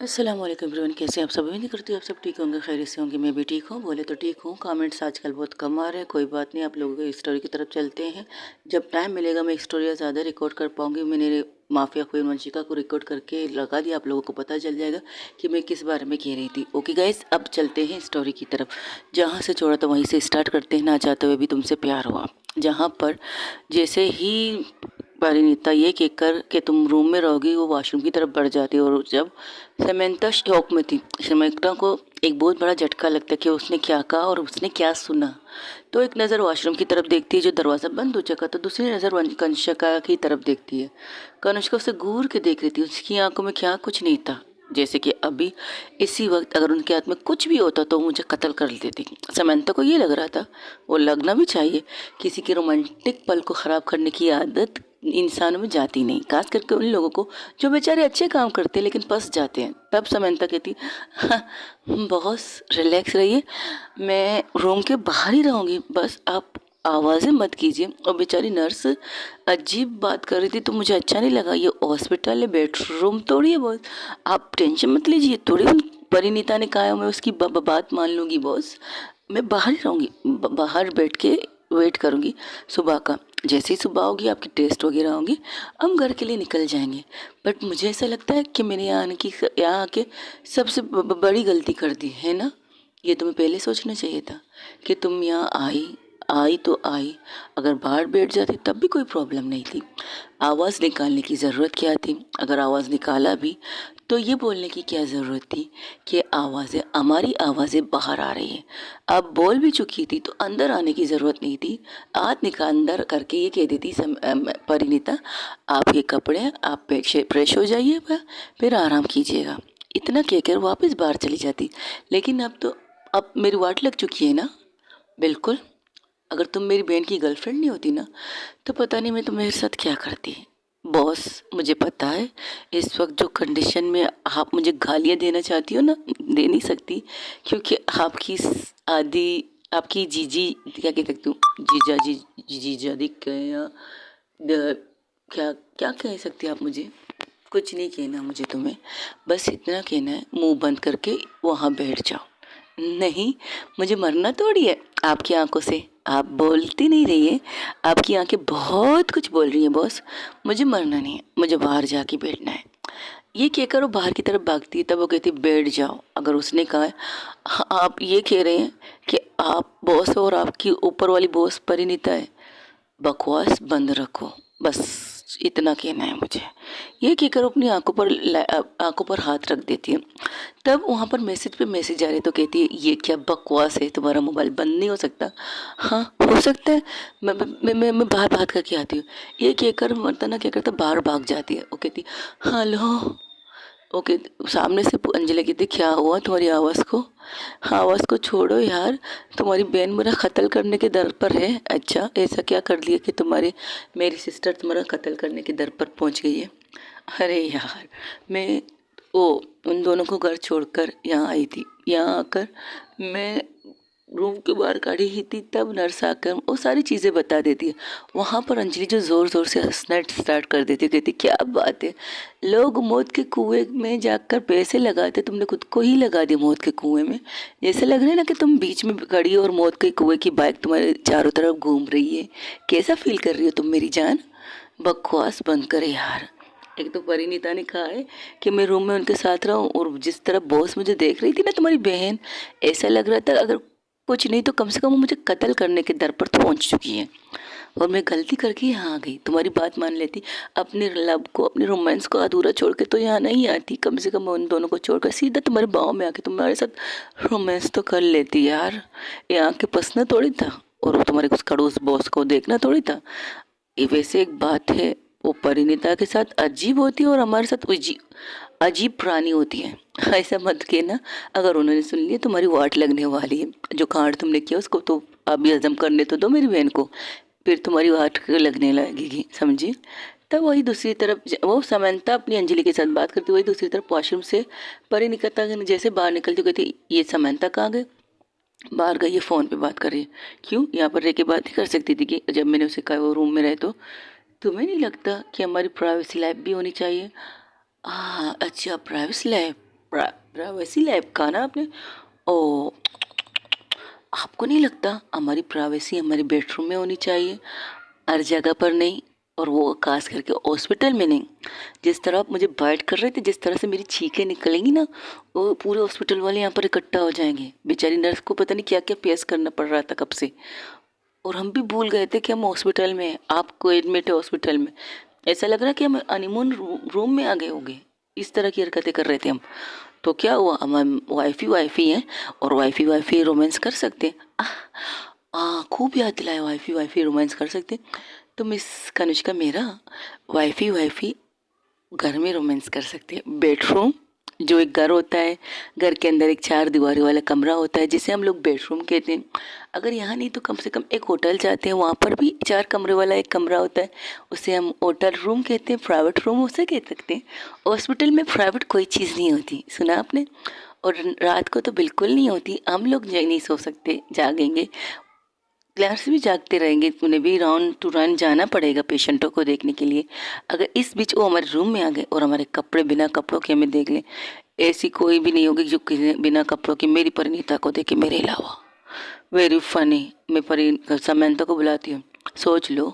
अस्सलाम वालेकुम एवरीवन, कैसे हैं आप सब। उम्मीद करती हूँ आप सब ठीक होंगे, खैरियत से होंगे। मैं भी ठीक हूँ, बोले तो ठीक हूँ। कमेंट्स आजकल बहुत कम आ रहे हैं, कोई बात नहीं, आप लोगों की स्टोरी की तरफ चलते हैं। जब टाइम मिलेगा मैं स्टोरी ज़्यादा रिकॉर्ड कर पाऊँगी। मैंने माफिया क्वीन वंशिका को रिकॉर्ड करके लगा दिया, आप लोगों को पता चल जाएगा कि मैं किस बारे में कह रही थी। ओके गाइस, अब चलते हैं स्टोरी की तरफ। जहाँ से छोड़ा था वहीं से स्टार्ट करते हैं। ना चाहते हुए भी तुमसे प्यार हुआ, जहाँ पर जैसे ही परिणीता ये कहकर कि तुम रूम में रहोगी, वो वॉशरूम की तरफ बढ़ जाती है। और जब समंता शॉक में थी, समंता को एक बहुत बड़ा झटका लगता है कि उसने क्या कहा और उसने क्या सुना। तो एक नज़र वॉशरूम की तरफ देखती है जो दरवाज़ा बंद हो चुका था, दूसरी नज़र कनिष्का की तरफ देखती है। कनिष्का उसे घूर के देख रही थी, उसकी आंखों में क्या कुछ नहीं था। जैसे कि अभी इसी वक्त अगर उनके हाथ में कुछ भी होता तो मुझे कत्ल कर देती। समंता को ये लग रहा था, वो लगना भी चाहिए, किसी के रोमांटिक पल को ख़राब करने की आदत इंसानों में जाती नहीं, खास करके उन लोगों को जो बेचारे अच्छे काम करते हैं लेकिन फंस जाते हैं। तब समंता कहती, हाँ, बहुत रिलैक्स रहिए, मैं रूम के बाहर ही रहूँगी, बस आप आवाज़ें मत कीजिए। और बेचारी नर्स अजीब बात कर रही थी तो मुझे अच्छा नहीं लगा। ये हॉस्पिटल है, बेडरूम थोड़ी है बॉस, आप टेंशन मत लीजिए। थोड़ी परिणीता ने कहा, मैं उसकी बात मान लूँगी बॉस, मैं बाहर ही रहूँगी, बाहर बैठ के वेट करूँगी सुबह का। जैसे ही सुबह होगी, आपकी टेस्ट वगैरह होंगी, हम घर के लिए निकल जाएंगे। बट मुझे ऐसा लगता है कि मैंने यहाँ आके सबसे बड़ी गलती कर दी है ना। ये तुम्हें पहले सोचना चाहिए था कि तुम यहाँ आई, आई तो आई, अगर बाहर बैठ जाती तब भी कोई प्रॉब्लम नहीं थी। आवाज़ निकालने की ज़रूरत क्या थी। अगर आवाज़ निकाला भी तो ये बोलने की क्या ज़रूरत थी कि आवाज़ें, हमारी आवाज़ें बाहर आ रही हैं। अब बोल भी चुकी थी तो अंदर आने की ज़रूरत नहीं थी। हाथ निकाल अंदर करके ये कह देती परिणीता, आप ये कपड़े आप फ्रेश हो जाइए, फिर आराम कीजिएगा। इतना कहकर वापस बाहर चली जाती। लेकिन अब मेरी वाट लग चुकी है ना। बिल्कुल, अगर तुम मेरी बहन की गर्लफ्रेंड नहीं होती ना तो पता नहीं मैं तुम्हारे साथ क्या करती। बॉस, मुझे पता है इस वक्त जो कंडीशन में आप मुझे गालियाँ देना चाहती हो ना, दे नहीं सकती, क्योंकि आपकी आदि, आपकी जीजी, क्या कह सकती हूँ, जीजा जी, जीजा दी कहें या क्या क्या कह सकती आप मुझे। कुछ नहीं कहना मुझे तुम्हें, बस इतना कहना है, मुंह बंद करके वहाँ बैठ जाओ। नहीं, मुझे मरना थोड़ी है आपकी आंखों से, आप बोलती नहीं रही है, आपकी आंखें बहुत कुछ बोल रही हैं बॉस। मुझे मरना नहीं है, मुझे बाहर जाके बैठना है। ये कहकर वो बाहर की तरफ भागती है। तब वो कहती बैठ जाओ। अगर उसने कहा है, हाँ, आप ये कह रहे हैं कि आप बॉस हो और आपकी ऊपर वाली बॉस परिणीता है, बकवास बंद रखो, बस इतना कहना है मुझे। ये कहकर अपनी आंखों पर हाथ रख देती है। तब वहाँ पर मैसेज पे मैसेज आ रहे तो कहती है, ये क्या बकवास है, तुम्हारा मोबाइल बंद नहीं हो सकता। हाँ, हो सकता है, मैं बाहर बात करके आती हूँ। ये कहकर मर्दाना क्या करता, बाहर भाग जाती है। वो कहती, हेलो। ओके, सामने से अंजलि कहती, क्या हुआ तुम्हारी आवाज़ को। हाँ, आवाज़ को छोड़ो यार, तुम्हारी बहन मेरा कत्ल करने के दर पर है। अच्छा, ऐसा क्या कर दिया कि मेरी सिस्टर तुम्हारा कत्ल करने के दर पर पहुंच गई है। अरे यार, मैं ओ उन दोनों को घर छोड़कर यहाँ आई थी। यहाँ आकर मैं रूम के बाहर खड़ी ही थी, तब नर्स आकर वो सारी चीज़ें बता देती है। वहाँ पर अंजलि जो ज़ोर ज़ोर से हंसना स्टार्ट कर देती है, कहती क्या बात है, लोग मौत के कुएं में जाकर पैसे लगाते, तुमने खुद को ही लगा दिया मौत के कुएं में। जैसे लग रहा है ना कि तुम बीच में खड़ी हो और मौत के कुएं की बाइक तुम्हारे चारों तरफ घूम रही है। कैसा फील कर रही हो तुम मेरी जान। बकवास बंद करे यार। एक तो परिणीता ने कहा है कि मैं रूम में उनके साथ रहूं, और जिस तरह बॉस मुझे देख रही थी ना तुम्हारी बहन, ऐसा लग रहा था अगर कुछ नहीं तो कम से कम वो मुझे कत्ल करने के दर पर तो पहुंच चुकी है। और मैं गलती करके यहाँ आ गई, तुम्हारी बात मान लेती, अपने लव को, अपने रोमांस को अधूरा छोड़ के तो यहाँ नहीं आती। कम से कम उन दोनों को छोड़कर सीधा तुम्हारे बाहों में आके तुम्हारे साथ रोमांस तो कर लेती यार। यहाँ के पसना थोड़ी था, और वो तुम्हारे कुछ खड़ूस बॉस को देखना थोड़ी था। ये वैसे एक बात है, वो परिणीता के साथ अजीब होती है और हमारे साथ अजीब प्राणी होती है। ऐसा मत कहना, अगर उन्होंने सुन लिया तुम्हारी वाट लगने वाली है। जो कांड तुमने किया उसको तो अभी हजम करने तो दो मेरी बहन को, फिर तुम्हारी वाट लगने लगेगी, समझी। तब वही दूसरी तरफ वो समंता अपनी अंजलि के साथ बात करती, वही दूसरी तरफ वॉशरूम से परिणीता जैसे बाहर निकलती कहती, ये समंता कहाँ गए। बाहर गई है, फ़ोन पे बात कर रही है। क्यों, यहाँ पर रह के बात ही कर सकती थी कि जब मैंने उसे कहा वो रूम में रहे तो। तुम्हें नहीं लगता कि हमारी प्राइवेसी लाइफ भी होनी चाहिए। हाँ, अच्छा, प्राइवेसी लाइफ, प्राइवेसी लैब कहा ना आपने? ओ, आपको नहीं लगता हमारी प्राइवेसी हमारे बेडरूम में होनी चाहिए, हर जगह पर नहीं, और वो खास करके हॉस्पिटल में नहीं। जिस तरह आप मुझे बाइट कर रहे थे, जिस तरह से मेरी छींकें निकलेंगी ना, वो पूरे हॉस्पिटल वाले यहाँ पर इकट्ठा हो जाएंगे। बेचारी नर्स को पता नहीं क्या क्या फेस करना पड़ रहा था कब से, और हम भी भूल गए थे कि हम हॉस्पिटल में हैं। आपको एडमिट है हॉस्पिटल में, ऐसा लग रहा कि हम हनीमून रूम में आ गए होंगे। इस तरह की हरकतें कर रहे थे हम। तो क्या हुआ, हम वाइफी वाइफी हैं, और वाइफी वाइफी रोमांस कर सकते हैं। खूब याद दिलाया, वाइफी वाइफी रोमांस कर सकते हैं। तो मिस कनिष्का, मेरा वाइफी वाइफी घर में रोमांस कर सकते हैं। बेडरूम, जो एक घर होता है, घर के अंदर एक 4 दीवारी वाला कमरा होता है जिसे हम लोग बेडरूम कहते हैं। अगर यहाँ नहीं तो कम से कम एक होटल जाते हैं, वहाँ पर भी 4 कमरे वाला एक कमरा होता है, उसे हम होटल रूम कहते हैं, प्राइवेट रूम उसे कह सकते हैं। हॉस्पिटल में प्राइवेट कोई चीज़ नहीं होती, सुना आपने? और रात को तो बिल्कुल नहीं होती। हम लोग नहीं सो सकते, जागेंगे, क्लास भी जागते रहेंगे, उन्हें भी राउंड टू राउंड जाना पड़ेगा पेशेंटों को देखने के लिए। अगर इस बीच वो हमारे रूम में आ गए और हमारे कपड़े बिना कपड़ों के हमें देख लें, ऐसी कोई भी नहीं होगी जो किसी बिना कपड़ों की मेरी परिणीता को देखे मेरे अलावा। Very funny. मैं समंता को बुलाती हूँ, सोच लो।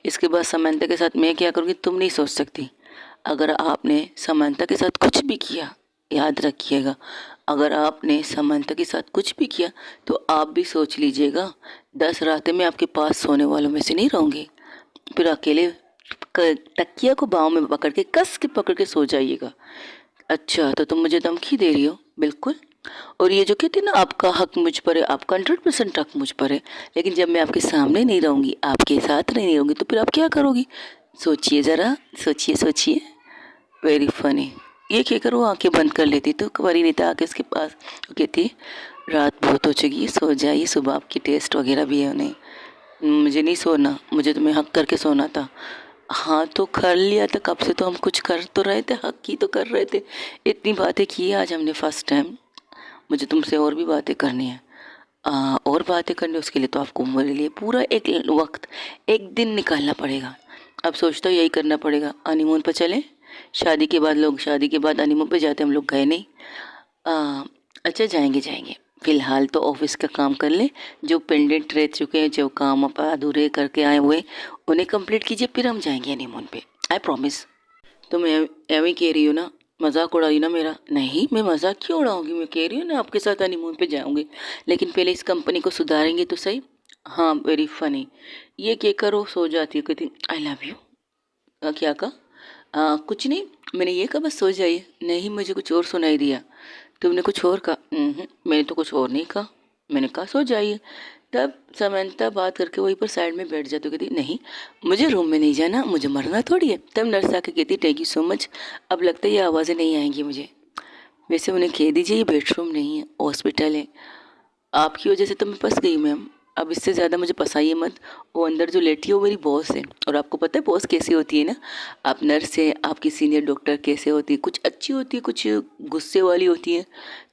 इसके बाद समंता के साथ मैं क्या करूँगी तुम नहीं सोच सकती। अगर आपने समंता के साथ कुछ भी किया, याद रखिएगा, अगर आपने समंता के साथ कुछ भी किया तो आप भी सोच लीजिएगा 10 रातें मैं आपके पास सोने वालों में से नहीं रहूँगी। फिर अकेले तकिया को बाहों में पकड़ के कस के पकड़ के सो जाइएगा। अच्छा, तो तुम मुझे धमकी दे रही हो? बिल्कुल। और ये जो कहते हैं ना, आपका हक मुझ पर है, आपका 100% हक मुझ पर है, लेकिन जब मैं आपके सामने नहीं रहूँगी, आपके साथ नहीं रहूँगी, तो फिर आप क्या करोगी? सोचिए ज़रा, सोचिए सोचिए। Very funny. ये कहकर वो आंखें बंद कर लेती तो परिणीता आके उसके पास वो कहती, रात बहुत हो चुकी है, सो जाइए, सुबह आपकी टेस्ट वगैरह भी है। उन्हें, मुझे नहीं सोना, मुझे तुम्हें हक करके सोना था। हाँ तो कर लिया था, कब से तो हम कुछ कर तो रहे थे, हक की तो कर रहे थे। इतनी बातें की आज हमने फर्स्ट टाइम। मुझे तुमसे और भी बातें करनी है। और बातें करनी, उसके लिए तो आपको मेरे लिए पूरा एक वक्त, एक दिन निकालना पड़ेगा। अब सोचता हूँ यही करना पड़ेगा, हनीमून पर चलें। शादी के बाद लोग, शादी के बाद हनीमून पे जाते हैं, हम लोग गए नहीं। अच्छा, जाएंगे जाएंगे। फ़िलहाल तो ऑफिस का काम कर ले, जो पेंडेंट रह चुके हैं, जो काम आप अधूरे करके आए हुए, उन्हें कंप्लीट कीजिए, फिर हम जाएंगे हनीमून पे, आई प्रॉमिस। तो मैं एवं कह रही हूँ ना, मजाक उड़ाई ना मेरा? नहीं, मैं मजाक क्यों उड़ाऊंगी, मैं कह रही हूँ ना आपके साथ हनीमून पे जाऊंगी, लेकिन पहले इस कंपनी को सुधारेंगे तो सही। हाँ, वेरी फनी। ये कहकर वो सो जाती है, कहती आई लव यू। क्या कहा? कुछ नहीं, मैंने ये कहा बस सो जाइए। नहीं, मुझे कुछ और सुनाई दिया। तुमने कुछ और कहा? मैंने तो कुछ और नहीं कहा, मैंने कहा सो जाइए। तब समंता बात करके वहीं पर साइड में बैठ जाती, कहती नहीं, मुझे रूम में नहीं जाना, मुझे मरना थोड़ी है। तब नर्स आके कहती थैंक यू सो मच, अब लगता है ये आवाज़ें नहीं आएंगी मुझे। वैसे उन्हें कह दीजिए ये बेडरूम नहीं है, हॉस्पिटल है। आपकी वजह से तो मैं फंस गई मैम, अब इससे ज़्यादा मुझे फंसाइए मत। वो अंदर जो लेटी है वो मेरी बॉस है, और आपको पता है बॉस कैसी होती है ना। आप नर्स है, आपकी सीनियर डॉक्टर कैसे होती है, कुछ अच्छी होती है, कुछ गुस्से वाली होती है।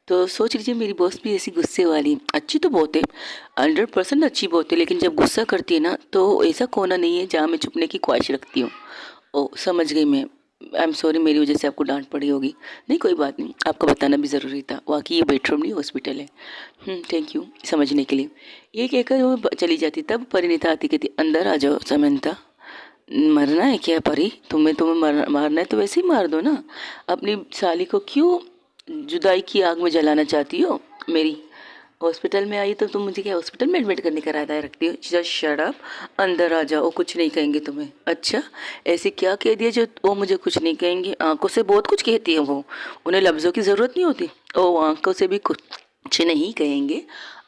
तो सोच लीजिए मेरी बॉस भी ऐसी गुस्से वाली। अच्छी तो बहुत है, 100% अच्छी बहुत है, लेकिन जब गुस्सा करती है ना तो ऐसा कोना नहीं है जहाँ मैं छुपने की ख्वाहिश रखती हूँ। ओ, समझ गई मैं। आई एम सॉरी, मेरी वजह से आपको डांट पड़ी होगी। नहीं, कोई बात नहीं, आपको बताना भी ज़रूरी था, वाकई ये बेडरूम नहीं हॉस्पिटल है। थैंक यू समझने के लिए। ये कहकर वो चली जाती। तब परिणीता आती, कहती अंदर आ जाओ समंता। मरना है क्या परी? तुम्हें मारना है तो वैसे ही मार दो ना। अपनी साली को क्यों जुदाई की आग में जलाना चाहती हो? मेरी हॉस्पिटल में आई तो तुम मुझे क्या हॉस्पिटल में एडमिट करने का इरादा रखती हो? जस्ट शट अप, अंदर आ जाओ, कुछ नहीं कहेंगे तुम्हें। अच्छा, ऐसे क्या कह दिया जो वो मुझे कुछ नहीं कहेंगे? आंखों से बहुत कुछ कहती है वो, उन्हें लफ्ज़ों की ज़रूरत नहीं होती। ओ, आंखों से भी कुछ नहीं कहेंगे,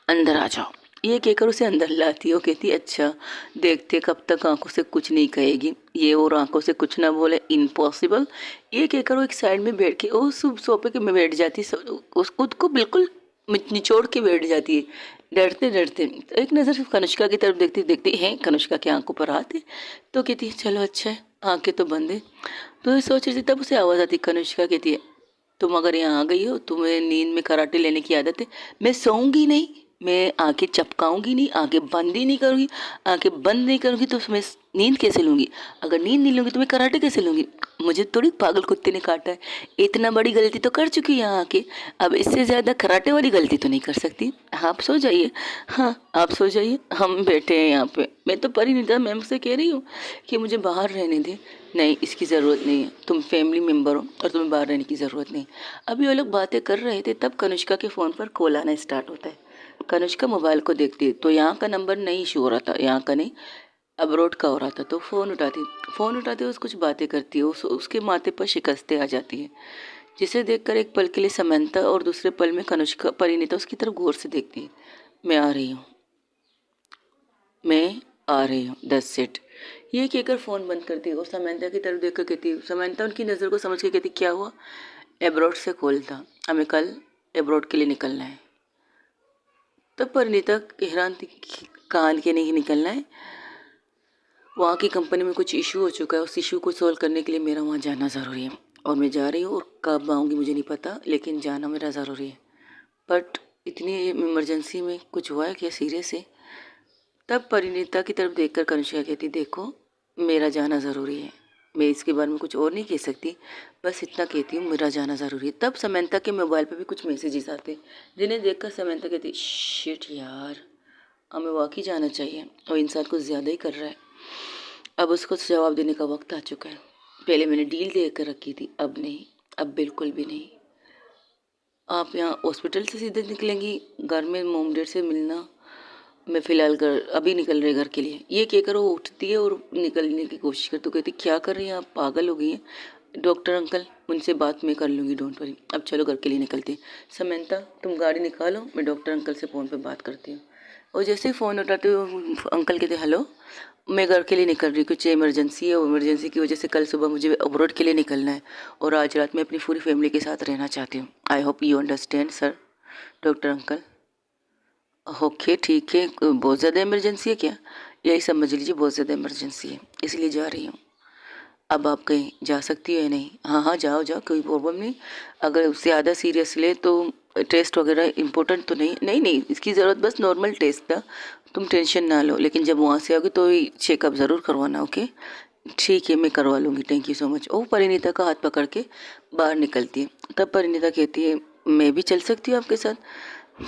अंदर आ जाओ। ये कहकर उसे अंदर लाती हो, कहती अच्छा देखते कब तक आंखों से कुछ नहीं कहेगी ये, और आंखों से कुछ ना बोले, इम्पॉसिबल। ये कहकर वो एक साइड में बैठ के उस सोफे के में बैठ जाती, उस खुद को बिल्कुल निचोड़ के बैठ जाती है, डरते डरते। तो एक नज़र सिर्फ कनिष्का की तरफ देखती देखती है, कनिष्का की आंखों पर हाथ है, तो कहती है चलो अच्छा है, आंखें तो बंद है। तो ये सोच रही थी, तब उसे आवाज़ आती, कनिष्का कहती है तुम अगर यहाँ आ गई हो, तुम्हें नींद में कराटे लेने की आदत है, मैं सोऊंगी नहीं। मैं आंखें चपकाऊंगी नहीं, आंखें बंद ही नहीं करूँगी। आंखें बंद नहीं करूँगी तो मैं नींद कैसे लूँगी? अगर नींद नहीं लूँगी तो मैं कराटे कैसे लूँगी? मुझे थोड़ी पागल कुत्ते ने काटा है। इतना बड़ी गलती तो कर चुकी है यहाँ आके, अब इससे ज़्यादा कराटे वाली गलती तो नहीं कर सकती। आप सो जाइए, हाँ आप सो जाइए, हम बैठे हैं यहाँ पे। मैं तो परिणीता मैम से कह रही हूँ कि मुझे बाहर रहने दें। नहीं, इसकी ज़रूरत नहीं है, तुम फैमिली मेम्बर हो और तुम्हें बाहर रहने की ज़रूरत नहीं। अभी वो लोग बातें कर रहे थे, तब कनिष्का के फ़ोन पर कॉल आना स्टार्ट होता है। कनिष्का मोबाइल को देखती है तो यहाँ का नंबर नहीं शो हो रहा था, यहाँ का नहीं, अब्रोड का हो रहा था। तो फ़ोन उठाती उस कुछ बातें करती है, उसके माथे पर शिकस्तें आ जाती हैं, जिसे देखकर एक पल के लिए समंता और दूसरे पल में कनिष्का परिणीता उसकी तरफ गौर से देखती है। मैं आ रही हूँ, मैं आ रही हूँ, दैट्स इट। ये कहकर फ़ोन बंद करती है और समंता की तरफ देखकर कहती है, समंता उनकी नज़र को समझ के कहती, क्या हुआ? एब्रॉड से कॉल था, हमें कल एब्रॉड के लिए निकलना है। तब परिणीता हैरान थी, कहाँ के नहीं निकलना है? वहाँ की कंपनी में कुछ इशू हो चुका है, उस इशू को सॉल्व करने के लिए मेरा वहाँ जाना ज़रूरी है और मैं जा रही हूँ, और कब आऊँगी मुझे नहीं पता, लेकिन जाना मेरा ज़रूरी है। बट इतनी इमरजेंसी में कुछ हुआ है क्या सीरियस है? तब परिणीता की तरफ देखकर कनिष्का कहती, देखो मेरा जाना ज़रूरी है, मैं इसके बारे में कुछ और नहीं कह सकती, बस इतना कहती हूँ मेरा जाना ज़रूरी है। तब समंता के मोबाइल पर भी कुछ मैसेजेस आते, जिन्हें देखकर समंता कहती, शिट यार, हमें वाकई जाना चाहिए और इंसान कुछ ज़्यादा ही कर रहा है। अब उसको जवाब देने का वक्त आ चुका है। पहले मैंने डील दे कर रखी थी, अब नहीं, अब बिल्कुल भी नहीं। आप यहाँ हॉस्पिटल से सीधे निकलेंगी, घर में मोम डैड से मिलना, मैं फ़िलहाल घर अभी निकल रही घर के लिए। ये कहकर वो उठती है और निकलने की कोशिश करती, तो कहती, क्या कर रही हैं आप, पागल हो गई हैं? डॉक्टर अंकल, उनसे बात मैं कर लूँगी, डोंट वरी, अब चलो घर के लिए निकलती हैं। समंता तुम गाड़ी निकालो, मैं डॉक्टर अंकल से फ़ोन पर बात करती हूँ। और जैसे ही फ़ोन उठाते हो अंकल कहते, हेलो, मैं घर के लिए निकल रही हूँ, कुछ इमरजेंसी है, और इमरजेंसी की वजह से कल सुबह मुझे अब्रॉड के लिए निकलना है और आज रात में अपनी पूरी फैमिली के साथ रहना चाहती हूँ। I hope you understand sir, doctor uncle. Okay ठीक है, बहुत ज़्यादा इमरजेंसी है क्या? यही समझ लीजिए बहुत ज़्यादा इमरजेंसी है, इसलिए जा रही हूँ। अब आप कहीं जा सकती हो या नहीं? हाँ हाँ जाओ जाओ, कोई प्रॉब्लम नहीं। अगर उससे ज़्यादा सीरियस ले तो टेस्ट वगैरह इम्पोर्टेंट तो नहीं, नहीं नहीं, इसकी ज़रूरत बस नॉर्मल टेस्ट था, तुम टेंशन ना लो। लेकिन जब वहाँ से आओगे तो चेकअप ज़रूर करवाना, ओके? ठीक है, मैं करवा लूँगी, थैंक यू सो मच। ओ परिणीता का हाथ पकड़ के बाहर निकलती है। तब परिणीता कहती है, मैं भी चल सकती हूँ आपके साथ?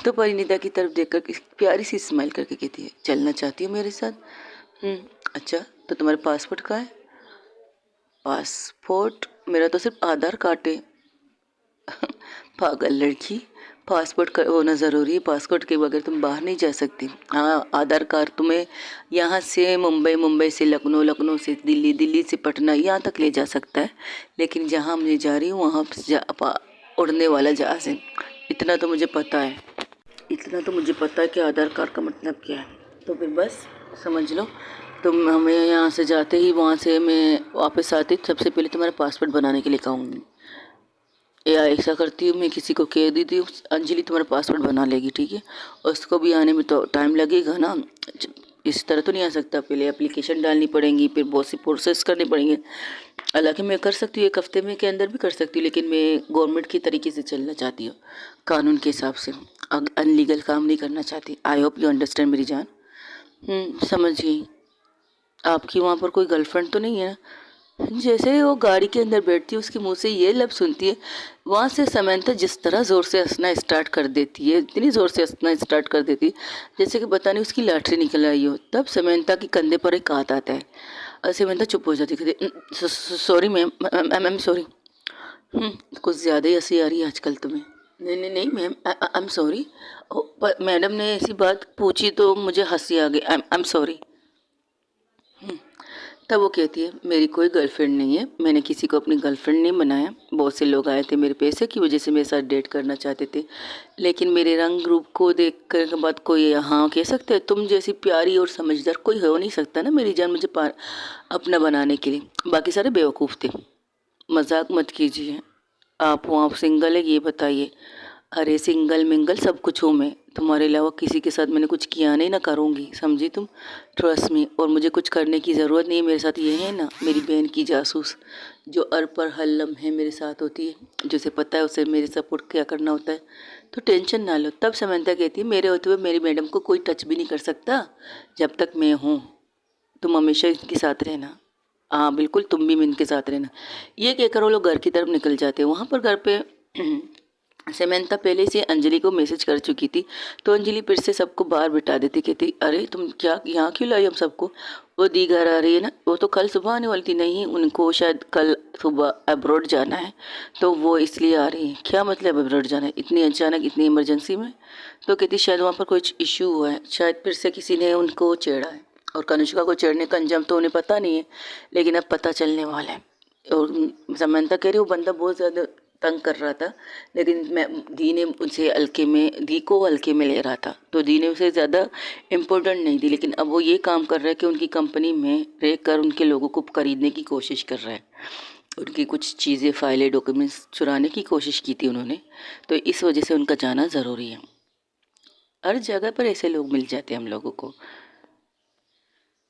तो परिणीता की तरफ देखकर प्यारी सी स्माइल करके कहती है, चलना चाहती हो मेरे साथ? अच्छा, तो तुम्हारे पासपोर्ट कहाँ है? पासपोर्ट मेरा तो सिर्फ आधार कार्ड है। पागल लड़की, पासपोर्ट का होना ज़रूरी है, पासपोर्ट के बगैर तुम बाहर नहीं जा सकती। हाँ, आधार कार्ड तुम्हें यहाँ से मुंबई, मुंबई से लखनऊ, लखनऊ से दिल्ली, दिल्ली से पटना, यहाँ तक ले जा सकता है, लेकिन जहाँ मैं जा रही हूँ वहाँ उड़ने वाला जहाज़ है। इतना तो मुझे पता है, इतना तो मुझे पता है कि आधार कार्ड का मतलब क्या है। तो फिर बस समझ लो, तुम हमें यहाँ से जाते ही, वहाँ से मैं वापस आती, सबसे पहले तुम्हारा पासपोर्ट बनाने के लिए कहूँगी, या ऐसा करती हूँ मैं किसी को कह देती हूँ, अंजलि तुम्हारा पासपोर्ट बना लेगी, ठीक है? उसको भी आने में तो टाइम लगेगा ना, इस तरह तो नहीं आ सकता, पहले एप्लीकेशन डालनी पड़ेगी, फिर बहुत सी प्रोसेस करनी पड़ेंगे। हालांकि मैं कर सकती हूँ, एक हफ्ते में के अंदर भी कर सकती हूँ, लेकिन मैं गवर्नमेंट की तरीके से चलना चाहती हूँ, कानून के हिसाब से, अनलीगल काम नहीं करना चाहती। आई होप यू अंडरस्टैंड मेरी जान। समझ गई। आपकी वहाँ पर कोई गर्लफ्रेंड तो नहीं है ना? जैसे वो गाड़ी के अंदर बैठती है, उसके मुंह से ये लफ्ज़ सुनती है, वहाँ से समंता जिस तरह ज़ोर से हंसना स्टार्ट कर देती है, इतनी ज़ोर से हंसना स्टार्ट कर देती है जैसे कि पता नहीं उसकी लॉटरी निकल आई हो। तब समंता के कंधे पर एक हाथ आता है और समंता चुप हो जाती है, सॉरी मैम, मैम सॉरी। कुछ ज़्यादा ही हंसी आ रही है आजकल तुम्हें। नहीं नहीं नहीं ma'am, I am sorry. Madam ने ऐसी बात पूछी तो मुझे हंसी आ गई, आई एम सॉरी। तब वो कहती है, मेरी कोई गर्लफ्रेंड नहीं है, मैंने किसी को अपनी गर्लफ्रेंड नहीं बनाया। बहुत से लोग आए थे मेरे पैसे की वजह से मेरे साथ डेट करना चाहते थे, लेकिन मेरे रंग रूप को देख कर के बाद कोई हाँ कह सकता है? तुम जैसी प्यारी और समझदार कोई हो नहीं सकता ना मेरी जान, मुझे अपना बनाने के लिए। बाकी सारे बेवकूफ़ थे। मजाक मत कीजिए, आप वहाँ सिंगल है ये बताइए। अरे सिंगल मिंगल सब कुछ हूँ मैं, तुम्हारे अलावा किसी के साथ मैंने कुछ किया नहीं, ना करूँगी, समझी तुम। Trust me. और मुझे कुछ करने की ज़रूरत नहीं है। मेरे साथ ये है ना मेरी बहन की जासूस, जो अर पर हर लम्हे मेरे साथ होती है, जिसे पता है उसे मेरे सपोर्ट क्या करना होता है। तो टेंशन ना लो। तब समंता कहती है मेरे होते हुए मेरी मैडम को कोई टच भी नहीं कर सकता जब तक मैं हूँ। तुम हमेशा इनके साथ रहना। हाँ बिल्कुल, तुम भी इनके साथ रहना। ये कहकर वो लोग घर की तरफ निकल जाते हैं। वहाँ पर घर पे समंता पहले से अंजलि को मैसेज कर चुकी थी, तो अंजलि फिर से सबको बाहर बिठा देती, कहती अरे तुम क्या यहाँ क्यों लाई हम सबको। वो दी घर आ रही है ना, वो तो कल सुबह आने वाली थी। नहीं, उनको शायद कल सुबह अब्रॉड जाना है, तो वो इसलिए आ रही है। क्या मतलब अब्रॉड जाना है इतनी अचानक, इतनी इमरजेंसी में। तो कहती शायद वहाँ पर कुछ इश्यू हुआ है, शायद फिर से किसी ने उनको छेड़ा है। और कनिष्का को छेड़ने का अंजाम तो उन्हें पता नहीं है, लेकिन अब पता चलने वाला है। और समंता कह रही वो बंदा बहुत ज़्यादा तंग कर रहा था, लेकिन मैं दी ने उनसे हल्के में, दी को हल्के में ले रहा था, तो दी ने उसे ज़्यादा इम्पोर्टेंट नहीं दी। लेकिन अब वो ये काम कर रहा है कि उनकी कंपनी में रह कर उनके लोगों को खरीदने की कोशिश कर रहा है। उनकी कुछ चीज़ें, फाइलें, डॉक्यूमेंट्स चुराने की कोशिश की थी उन्होंने, तो इस वजह से उनका जाना ज़रूरी है। हर जगह पर ऐसे लोग मिल जाते हैं हम लोगों को,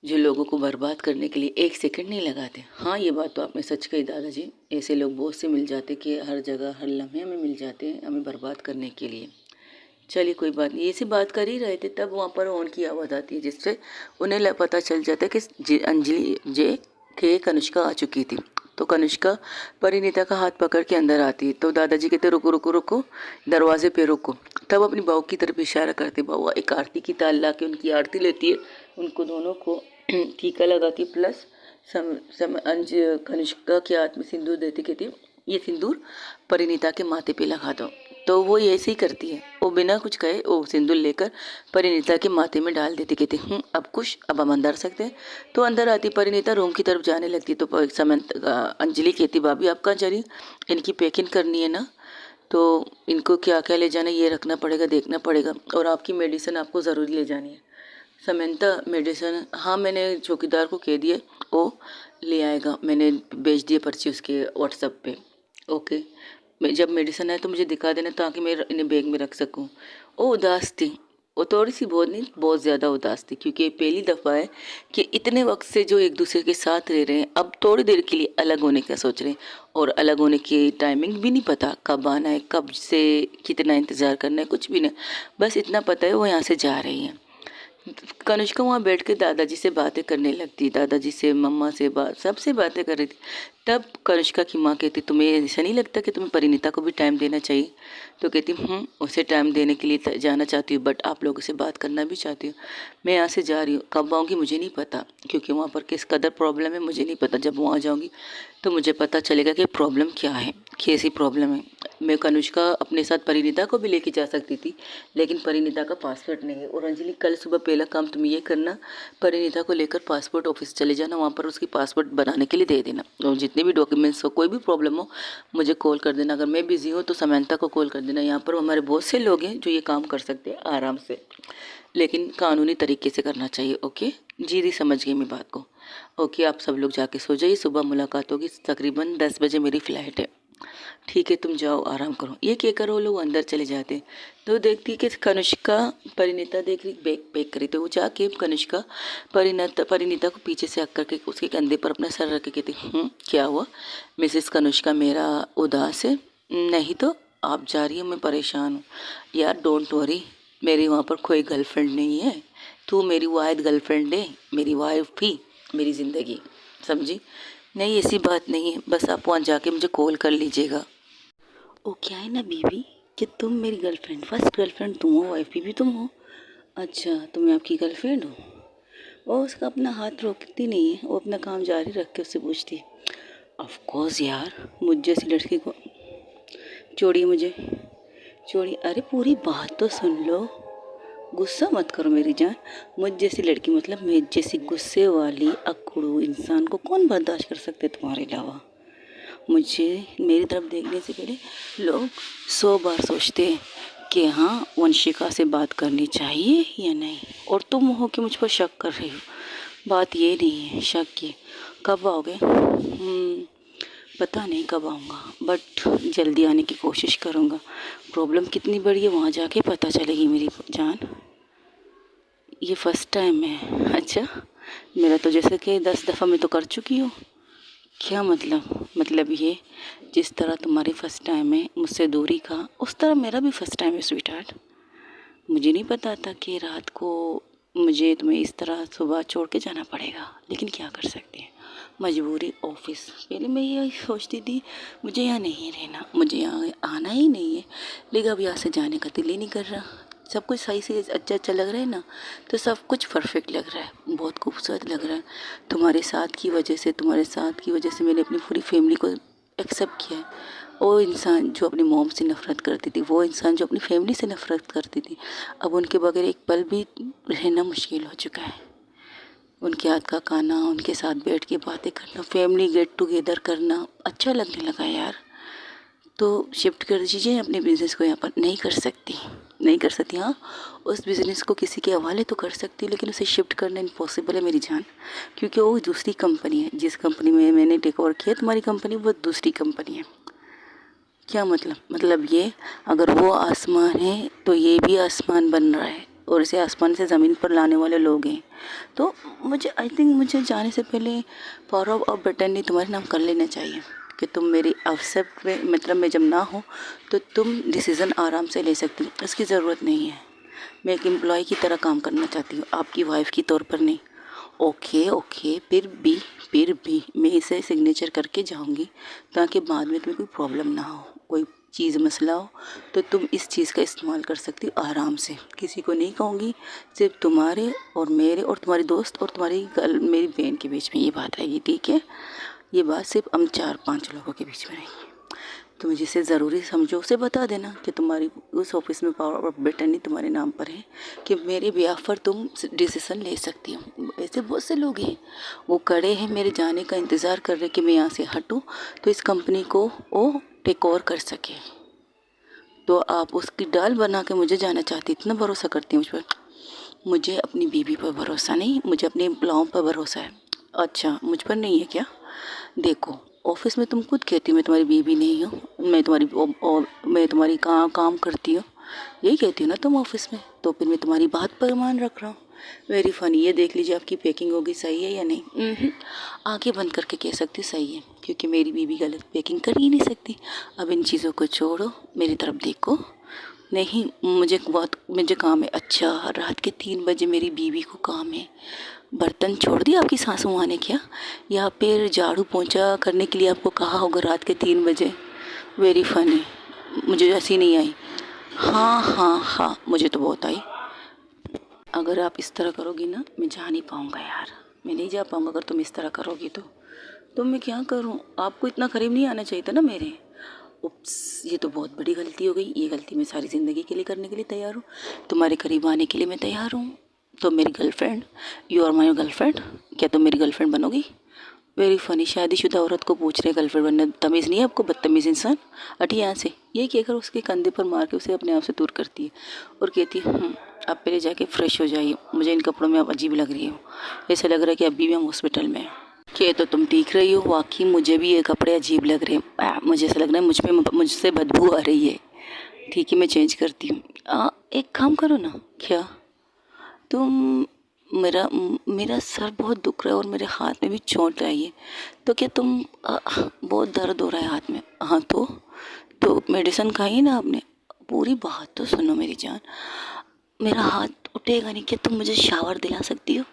जो लोगों को बर्बाद करने के लिए एक सेकंड नहीं लगाते। हाँ ये बात तो आपने सच कही दादाजी, ऐसे लोग बहुत से मिल जाते कि हर जगह हर लम्हे हमें मिल जाते हैं हमें बर्बाद करने के लिए। चलिए कोई बात नहीं, ऐसी बात कर ही रहे थे तब वहाँ पर ऑन की आवाज़ आती है, जिससे उन्हें पता चल जाता है कि अंजलि जे के कनिष्का आ चुकी थी। तो कनिष्का परिणीता का हाथ पकड़ के अंदर आती है, तो दादाजी कहते रुको रुको रुको, दरवाजे पे रुको। तब अपनी बहू की तरफ इशारा करते, बहू एक आरती की ताल ला के उनकी आरती लेती है, उनको दोनों को टीका लगाती, प्लस कनिष्का के हाथ में सिंदूर देती, कहती ये सिंदूर परिणीता के माथे पे लगा दो। तो वो ऐसे ही करती है, वो बिना कुछ कहे वो सिंदूर लेकर परिणीता के माथे में डाल देती, कहती अब खुश, अब हम अंदर सकते हैं। तो अंदर आती परिणीता, रूम की तरफ जाने लगती, तो अंजलि कहती भाभी आप कहाँ जा रही, इनकी पैकिंग करनी है ना, तो इनको क्या क्या ले जाना ये रखना पड़ेगा, देखना पड़ेगा, और आपकी मेडिसिन आपको ज़रूरी ले जानी है। समंता मेडिसिन, हाँ मैंने चौकीदार को कह दिया, वो ले आएगा, मैंने भेज दिए पर्ची उसके व्हाट्सएप पे। ओके, मैं जब मेडिसिन आए तो मुझे दिखा देना ताकि मैं इन्हें बैग में रख सकूं। वो उदास थी, वो थोड़ी सी, बहुत नहीं बहुत ज़्यादा उदास थी, क्योंकि पहली दफ़ा है कि इतने वक्त से जो एक दूसरे के साथ रह रहे हैं, अब थोड़ी देर के लिए अलग होने का सोच रहे हैं। और अलग होने की टाइमिंग भी नहीं पता कब आना है, कब से कितना इंतज़ार करना है, कुछ भी नहीं। बस इतना पता है वो यहाँ से जा रही हैं। कनिष्का वहाँ बैठ के दादाजी से बातें करने लगती, दादाजी से, मम्मा से, सबसे बातें कर रही थी। तब कनिष्का की माँ कहती तुम्हें ऐसा नहीं लगता कि तुम्हें परिणीता को भी टाइम देना चाहिए। तो कहती उसे टाइम देने के लिए जाना चाहती हूँ, बट आप लोगों से बात करना भी चाहती हूँ। मैं यहाँ से जा रही हूँ, कब आऊँगी मुझे नहीं पता, क्योंकि वहाँ पर किस कदर प्रॉब्लम है मुझे नहीं पता। जब वहाँ जाऊँगी तो मुझे पता चलेगा कि प्रॉब्लम क्या है, कैसी प्रॉब्लम है। मैं कनिष्का अपने साथ परिणीता को भी लेके जा सकती थी, लेकिन परिणीता का पासपोर्ट नहीं है। और अंजलि कल सुबह पहला काम तुम ये करना, परिणीता को लेकर पासपोर्ट ऑफिस चले जाना, वहाँ पर उसकी पासपोर्ट बनाने के लिए दे देना, और जितने भी डॉक्यूमेंट्स हो, कोई भी प्रॉब्लम हो मुझे कॉल कर देना। अगर मैं बिज़ी हूँ तो समंता को कॉल कर देना। यहाँ पर हमारे बहुत से लोग हैं जो ये काम कर सकते हैं आराम से, लेकिन कानूनी तरीके से करना चाहिए। ओके जी दी, समझ गई मैं बात को। ओके, आप सब लोग जाके सो जाइए, सुबह मुलाकात होगी, तकरीबन 10 बजे मेरी फ़्लाइट है। ठीक है तुम जाओ आराम करो, ये कहकर वो लोग अंदर चले जाते। तो देखती कि कनिष्का परिणीता देख रही, बैग पैक करी, तो वो जाके कनिष्का परिणीता को पीछे से हक करके उसके कंधे पर अपना सर रख के कहती क्या हुआ मिसेस कनिष्का, मेरा उदास है? नहीं तो आप जा रही हो, मैं परेशान हूँ। यार डोंट वरी, मेरी वहाँ पर कोई गर्लफ्रेंड नहीं है, तू मेरी वाहिद गर्लफ्रेंड है, मेरी वाइफ ही मेरी ज़िंदगी, समझी? नहीं ऐसी बात नहीं है, बस आप वहाँ जाके मुझे कॉल कर लीजिएगा। ओ क्या है ना बीवी, कि तुम मेरी गर्लफ्रेंड, फर्स्ट गर्लफ्रेंड तुम हो, वाइफ भी तुम हो। अच्छा तो मैं आपकी गर्लफ्रेंड हूँ। वो उसका अपना हाथ रोकती नहीं है, वो अपना काम जारी रख के उससे पूछती ऑफ कोर्स यार, मुझ जैसी लड़की को छोड़िए, मुझे छोड़िए। अरे पूरी बात तो सुन लो, गुस्सा मत करो मेरी जान। मुझ जैसी लड़की मतलब मैं जैसी गुस्से वाली अकड़ू इंसान को कौन बर्दाश्त कर सकते तुम्हारे अलावा। मुझे मेरी तरफ देखने से पहले लोग 100 बार सोचते हैं कि हाँ वंशिका से बात करनी चाहिए या नहीं, और तुम हो कि मुझ पर शक कर रही हो। बात ये नहीं है शक की। कब आओगे? पता नहीं कब आऊँगा, बट जल्दी आने की कोशिश करूँगा। प्रॉब्लम कितनी बड़ी है वहाँ जाके पता चलेगी मेरी जान। ये फर्स्ट टाइम है? अच्छा, मेरा तो जैसे कि 10 दफ़ा मैं तो कर चुकी हूँ। क्या मतलब ये जिस तरह तुम्हारी फर्स्ट टाइम है मुझसे दूरी का, उस तरह मेरा भी फर्स्ट टाइम है स्वीट हार्ट। मुझे नहीं पता था कि रात को मुझे तुम्हें इस तरह सुबह छोड़ के जाना पड़ेगा, लेकिन क्या कर सकते हैं, मजबूरी, ऑफिस। पहले मैं यही सोचती थी मुझे यहाँ नहीं रहना, मुझे यहाँ आना ही नहीं है, लेकिन अब यहाँ से जाने का दिल ही नहीं कर रहा। सब कुछ सही से अच्छा लग रहा है ना, तो सब कुछ परफेक्ट लग रहा है, बहुत खूबसूरत लग रहा है। तुम्हारे साथ की वजह से मैंने अपनी पूरी फैमिली को एक्सेप्ट किया है। वो इंसान जो अपनी मॉम से नफ़रत करती थी, वो इंसान जो अपनी फैमिली से नफ़रत करती थी, अब उनके बगैर एक पल भी रहना मुश्किल हो चुका है। उनके हाथ का खाना, उनके साथ बैठ के बातें करना, फैमिली गेट टुगेदर करना अच्छा लगने लगा यार। तो शिफ्ट कर दीजिए अपने बिज़नेस को, यहाँ पर नहीं कर सकती। हाँ, उस बिज़नेस को किसी के हवाले तो कर सकती हूँ, लेकिन उसे शिफ्ट करना इम्पॉसिबल है मेरी जान, क्योंकि वो दूसरी कंपनी है। जिस कंपनी में मैंने टेक ओवर किया तुम्हारी कंपनी, वो दूसरी कंपनी है। क्या मतलब ये, अगर वो आसमान है तो ये भी आसमान बन रहा है, और इसे आसमान से ज़मीन पर लाने वाले लोग हैं। तो मुझे आई थिंक मुझे जाने से पहले पावर ऑफ अटर्नी तुम्हारे नाम कर लेना चाहिए कि तुम मेरी आवश्यक में, मतलब मैं जब ना हो तो तुम डिसीज़न आराम से ले सकती हो, इसकी ज़रूरत नहीं है। मैं एक एम्प्लॉय की तरह काम करना चाहती हूँ, आपकी वाइफ की तौर पर नहीं। ओके, फिर भी मैं इसे सिग्नेचर करके जाऊंगी, ताकि बाद में तुम्हें कोई प्रॉब्लम ना हो, कोई चीज़ मसला हो तो तुम इस चीज़ का इस्तेमाल कर सकती हो आराम से। किसी को नहीं कहूँगी, सिर्फ तुम्हारे और मेरे और तुम्हारी दोस्त और तुम्हारी मेरी बहन के बीच में ये बात रहेगी, ठीक है? ये बात सिर्फ हम 4-5 लोगों के बीच में रहेगी। तुम जिसे ज़रूरी समझो उसे बता देना कि तुम्हारी उस ऑफिस में पावर ऑफ अटर्नी तुम्हारे नाम पर है, कि मेरे बिहाफ पर तुम डिसीज़न ले सकती हो। ऐसे बहुत से लोग हैं, वो खड़े हैं मेरे जाने का इंतज़ार कर रहे कि मैं यहाँ से हटूँ तो इस कंपनी को वो टेक ओवर कर सके। तो आप उसकी डाल बना के मुझे जाना चाहती, इतना भरोसा करती हैं मुझ पर। मुझे अपनी बीवी पर भरोसा नहीं, मुझे अपने एम्प्लॉय पर भरोसा है। अच्छा, मुझ पर नहीं है क्या? देखो, ऑफिस में तुम खुद कहती हो मैं तुम्हारी बीवी नहीं हूँ, मैं तुम्हारी काम करती हूँ, यही कहती हो ना तुम ऑफिस में, तो फिर मैं तुम्हारी बात पर मान रख रहा हूँ। Very funny. ये देख लीजिए आपकी पैकिंग होगी, सही है या नहीं? आंखें बंद करके कह सकती हूँ सही है, क्योंकि मेरी बीवी गलत पैकिंग कर ही नहीं सकती। अब इन चीज़ों को छोड़ो, मेरी तरफ देखो। नहीं, मुझे काम है। अच्छा, रात के 3 बजे मेरी बीवी को काम है। बर्तन छोड़ दिया आपकी सासू माँ ने क्या, या फिर झाड़ू पोंछा करने के लिए आपको कहा होगा रात के 3 बजे? Very funny. मुझे ऐसी नहीं आई। हाँ, मुझे तो बहुत आई। अगर आप इस तरह करोगी ना, मैं जा नहीं पाऊँगा यार, मैं नहीं जा पाऊँगा अगर तुम इस तरह करोगी तो मैं क्या करूँ? आपको इतना करीब नहीं आना चाहिए था ना मेरे। उप्स, ये तो बहुत बड़ी गलती हो गई। ये गलती मैं सारी ज़िंदगी के लिए करने के लिए तैयार हूँ, तुम्हारे करीब आने के लिए मैं तैयार हूँ। तो मेरी girlfriend, you are my girlfriend, क्या तुम मेरी गर्लफ्रेंड बनोगी? Very funny. शादीशुदा औरत को पूछ रहे गर्लफ्रेंड बनने, तमीज़ नहीं है आपको, बदतमीज़ इंसान, हटिए यहाँ से। ये कहकर उसके कंधे पर मार के उसे अपने आप से दूर करती है और कहती है आप पहले जाके फ्रेश हो जाइए, मुझे इन कपड़ों में आप अजीब लग रही हो, ऐसा लग रहा है कि अभी भी हम हॉस्पिटल में हैं। कि तो तुम ठीक रही हो, वाकई मुझे भी ये कपड़े अजीब लग रहे हैं, मुझे ऐसा लग रहा है मुझसे बदबू आ रही है। ठीक है, मैं चेंज करती हूँ। एक काम करो ना, क्या तुम, मेरा सर बहुत दुख रहा है और मेरे हाथ में भी चोट आई है, तो क्या तुम बहुत दर्द हो रहा है हाथ में? हाँ, तो मेडिसिन खाई ना आपने? पूरी बात तो सुनो मेरी जान, मेरा हाथ उठेगा नहीं, क्या तुम मुझे शावर दिला सकती हो?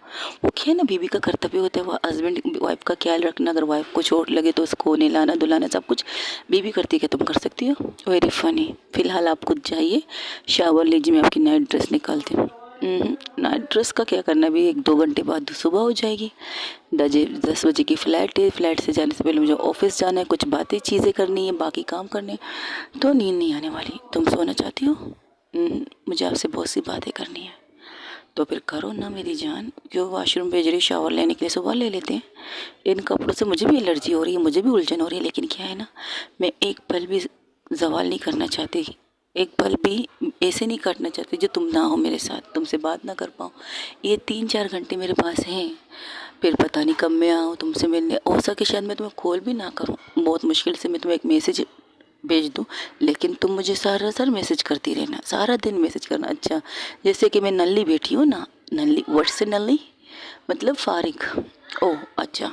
वो क्या है ना, बीवी का कर्तव्य होता है वो हस्बैंड वाइफ का ख्याल रखना। अगर वाइफ को चोट लगे तो उसको नहलाना धुलाना सब कुछ बीवी करती है, क्या तुम कर सकती हो? Very funny. फिलहाल आप खुद जाइए, शावर लीजिए, मैं आपकी नाइट ड्रेस निकालती हूँ। नाइट ड्रेस का क्या करना, भी 1-2 घंटे बाद सुबह हो जाएगी। 10 बजे की फ़्लाइट है, फ़्लाइट से जाने से पहले मुझे ऑफिस जाना है, कुछ बातें चीज़ें करनी है, बाकी काम करने, तो नींद नहीं आने वाली। तुम सोना चाहती हो? मुझे आपसे बहुत सी बातें करनी है, तो फिर करो ना मेरी जान। क्यों वाशरूम भेज रही, शावर लेने के लिए सुबह ले लेते हैं। इन कपड़ों से मुझे भी एलर्जी हो रही है, मुझे भी उलझन हो रही है, लेकिन क्या है ना, मैं एक पल भी जवाल नहीं करना चाहती, एक पल भी ऐसे नहीं काटना चाहती जो तुम ना हो मेरे साथ, तुमसे बात ना कर पाऊँ। ये 3-4 घंटे मेरे पास हैं, फिर पता नहीं कब मैं आऊँ तुमसे मिलने। हो सके शायद मैं तुम्हें कॉल भी ना करूँ, बहुत मुश्किल से मैं तुम्हें एक मैसेज भेज दूँ, लेकिन तुम मुझे सारा सर मैसेज करती रहना, सारा दिन मैसेज करना। अच्छा, जैसे कि मैं नल्ली बैठी हूँ ना, नल्ली, व्हाट्स से नल्ली मतलब फारिग। ओह अच्छा।